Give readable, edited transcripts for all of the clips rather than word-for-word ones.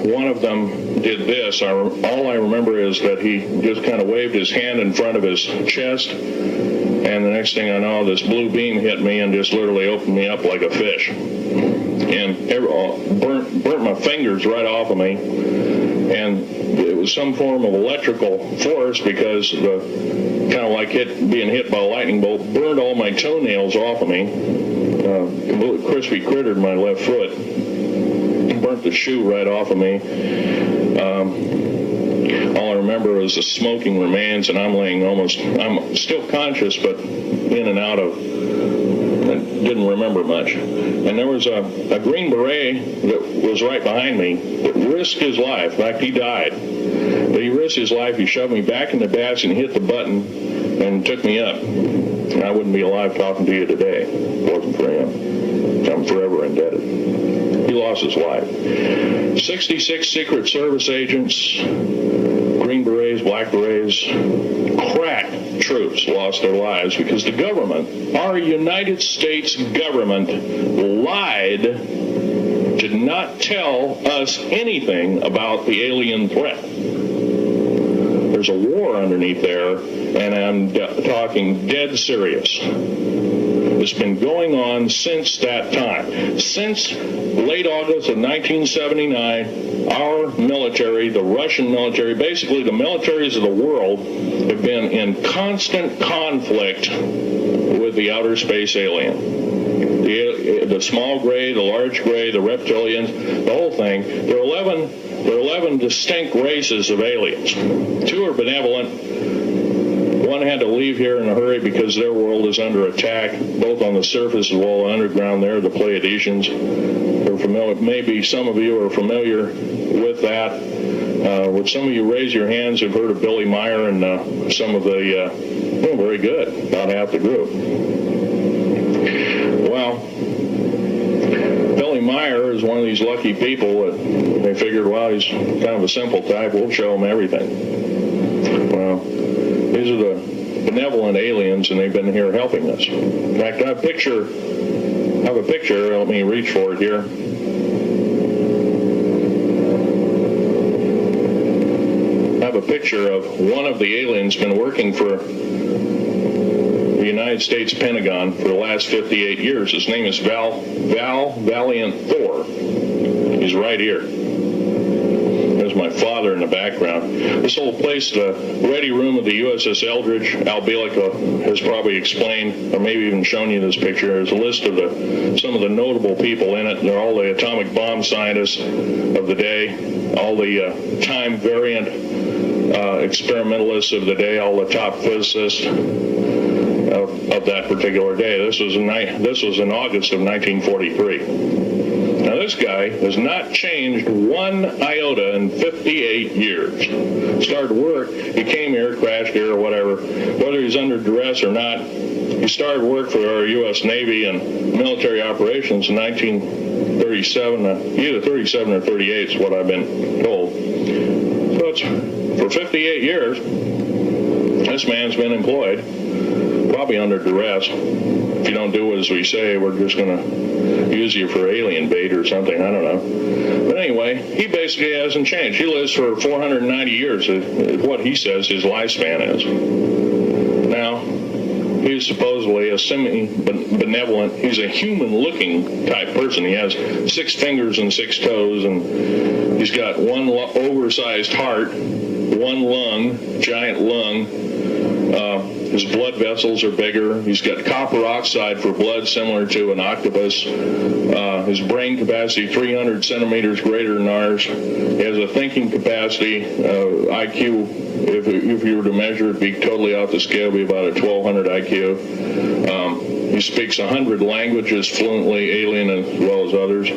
one of them did this. All I remember is that he just kind of waved his hand in front of his chest, and the next thing I know, this blue beam hit me and just literally opened me up like a fish, and burnt my fingers right off of me. And it was some form of electrical force, because kind of like being hit by a lightning bolt, burned all my toenails off of me. Completely crispy crittered my left foot. Burnt the shoe right off of me. All I remember was the smoking remains, and I'm still conscious, but in and out of, didn't remember much. And there was a Green Beret that was right behind me that risked his life. In fact, he died. But he risked his life. He shoved me back in the dash and hit the button and took me up. And I wouldn't be alive talking to you today if it wasn't for him. I'm forever indebted. He lost his life. 66 Secret Service agents, Green Berets, Black Berets, crack troops lost their lives because the government, our United States government, lied, did not tell us anything about the alien threat. There's a war underneath there, and I'm talking dead serious. It's been going on since that time. Since late August of 1979, our military, the Russian military, basically the militaries of the world, have been in constant conflict with the outer space alien. The small gray, the large gray, the reptilians, the whole thing. There are 11 distinct races of aliens. 2 are benevolent. One had to leave here in a hurry because their world is under attack, both on the surface as well as underground. They're the Pleiadians. They're familiar. Maybe some of you are familiar with that. Would some of you raise your hands who've heard of Billy Meyer and some of the, very good, about half the group. Well, Billy Meyer is one of these lucky people that they figured, well, he's kind of a simple type, we'll show him everything. Well, these are the benevolent aliens, and they've been here helping us. In fact, I have a picture, let me reach for it here. I have a picture of one of the aliens been working for the United States Pentagon for the last 58 years. His name is Valiant Thor. He's right here. There's my father in the background. This whole place, the ready room of the USS Eldridge, Al Bielek has probably explained, or maybe even shown you this picture. There's a list of some of the notable people in it. They're all the atomic bomb scientists of the day, all the time variant experimentalists of the day, all the top physicists of that particular day. This was in August of 1943. Now, this guy has not changed one iota in 58 years. Started work, he came here, crashed here, or whatever. Whether he's under duress or not, he started work for our U.S. Navy and military operations in 1937, either 37 or 38 is what I've been told. So it's for 58 years, this man's been employed, probably under duress. If you don't do as we say, we're just going to use you for alien bait or something. I don't know. But anyway, he basically hasn't changed. He lives for 490 years, what he says his lifespan is. Now, he's supposedly a semi-benevolent, he's a human-looking type person. He has 6 fingers and 6 toes, and he's got one oversized heart, one lung, giant lung. His blood vessels are bigger. He's got copper oxide for blood, similar to an octopus. His brain capacity, 300 centimeters greater than ours. He has a thinking capacity, IQ, if you were to measure it, be totally off the scale, it'd be about a 1200 IQ. He speaks 100 languages fluently, alien as well as others.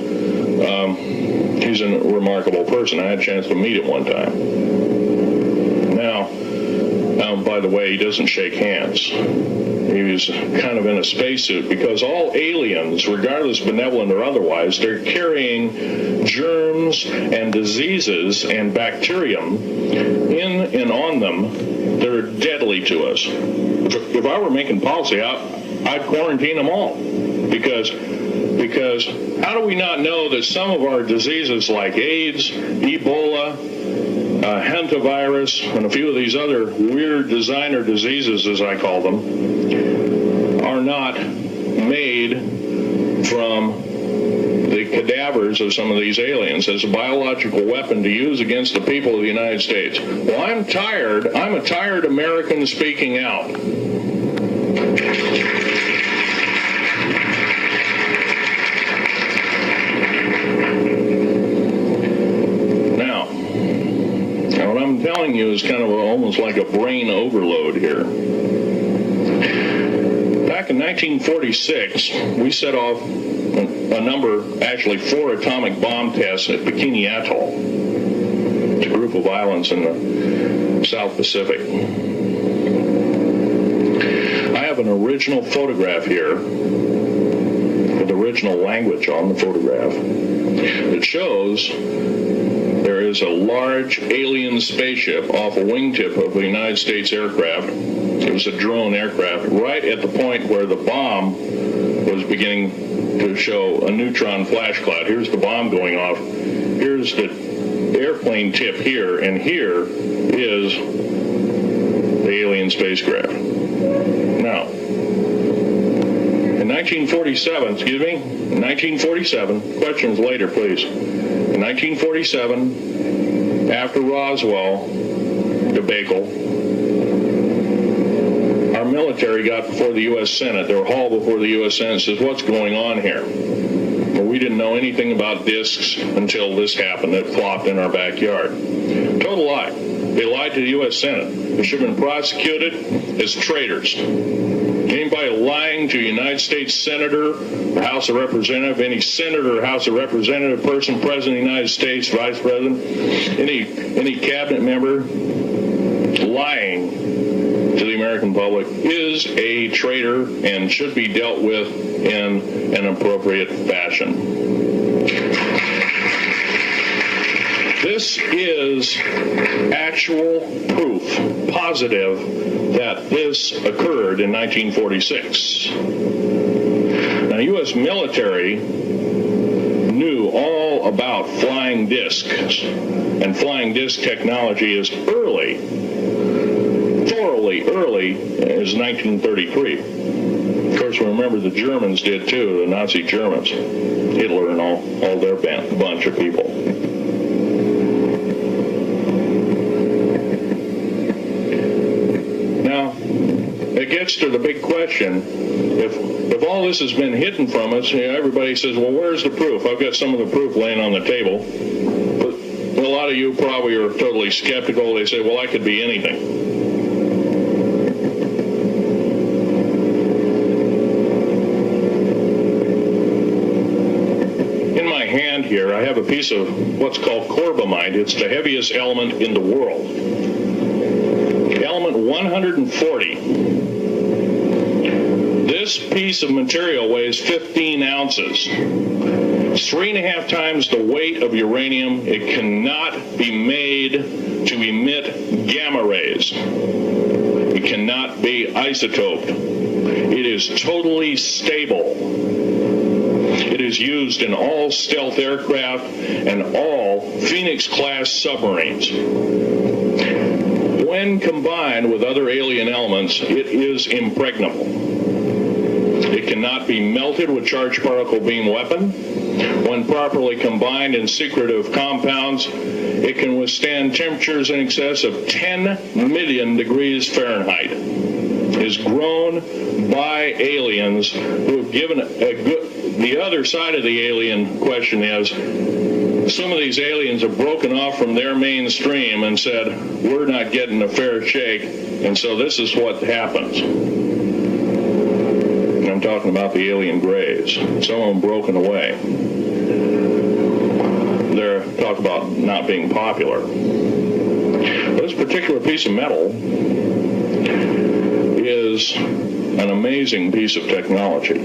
He's a remarkable person. I had a chance to meet him one time. Now, by the way, he doesn't shake hands. He was kind of in a spacesuit because all aliens, regardless benevolent or otherwise, they're carrying germs and diseases and bacterium in and on them that are deadly to us. If I were making policy, I'd quarantine them all. Because how do we not know that some of our diseases like AIDS, Ebola, hantavirus, and a few of these other weird designer diseases, as I call them, are not made from the cadavers of some of these aliens as a biological weapon to use against the people of the United States? Well, I'm a tired American speaking out. Now, what I'm telling you is kind of almost like a brain overload here. Back in 1946, we set off a number, actually 4 atomic bomb tests at Bikini Atoll. It's a group of islands in the South Pacific. I have an original photograph here with original language on the photograph that shows there is a large alien spaceship off a wingtip of a United States aircraft. It was a drone aircraft right at the point where the bomb was beginning to show a neutron flash cloud. Here's the bomb going off. Here's the airplane tip here, and here is the alien spacecraft. Now, in 1947, questions later, please. In 1947, after Roswell debacle, our military got before the U.S. Senate. They were hauled before the U.S. Senate and says, what's going on here? Well, we didn't know anything about discs until this happened. It flopped in our backyard. Total lie. They lied to the U.S. Senate. They should have been prosecuted as traitors. Anybody lying to a United States Senator, or House of Representative, any Senator or House of Representative, person, President of the United States, Vice President, any cabinet member lying to the American public is a traitor and should be dealt with in an appropriate fashion. This is actual proof, positive, that this occurred in 1946. Now, the U.S. military knew all about flying discs, and flying disc technology as thoroughly early as 1933. Of course, remember the Germans did too, the Nazi Germans, Hitler and all their bunch of people. Now, it gets to the big question. If all this has been hidden from us, everybody says, well, where's the proof? I've got some of the proof laying on the table. But a lot of you probably are totally skeptical. They say, well, I could be anything. Here, I have a piece of what's called corbamide. It's the heaviest element in the world. Element 140. This piece of material weighs 15 ounces. It's 3.5 times the weight of uranium. It cannot be made to emit gamma rays. It cannot be isotoped. It is totally stable. It is used in all stealth aircraft and all Phoenix-class submarines. When combined with other alien elements, it is impregnable. It cannot be melted with charged particle beam weapon. When properly combined in secretive compounds, it can withstand temperatures in excess of 10 million degrees Fahrenheit. It is grown by aliens who have given a good... The other side of the alien question is, some of these aliens have broken off from their mainstream and said, we're not getting a fair shake, and so this is what happens. And I'm talking about the alien grays. Some of them broken away. They're talk about not being popular. This particular piece of metal is an amazing piece of technology.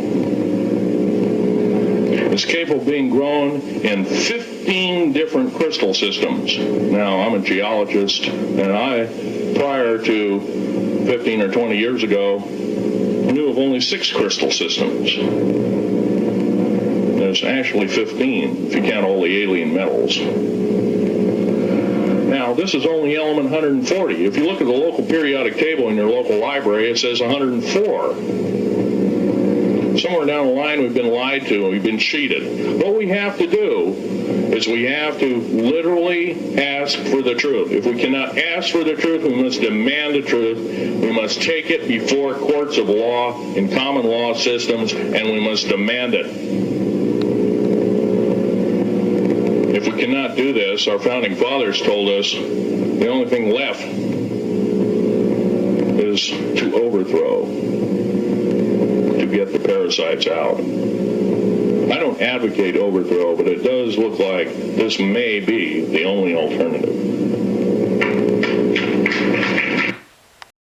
It's capable of being grown in 15 different crystal systems. Now, I'm a geologist, and I, prior to 15 or 20 years ago, knew of only 6 crystal systems. is actually 15 if you count all the alien metals. Now, this is only element 140. If you look at the local periodic table in your local library, it says 104. Somewhere down the line, we've been lied to and we've been cheated. What we have to do is we have to literally ask for the truth. If we cannot ask for the truth, we must demand the truth. We must take it before courts of law and common law systems, and we must demand it. If we cannot do this, our founding fathers told us the only thing left is to overthrow, to get the parasites out. I don't advocate overthrow, but it does look like this may be the only alternative.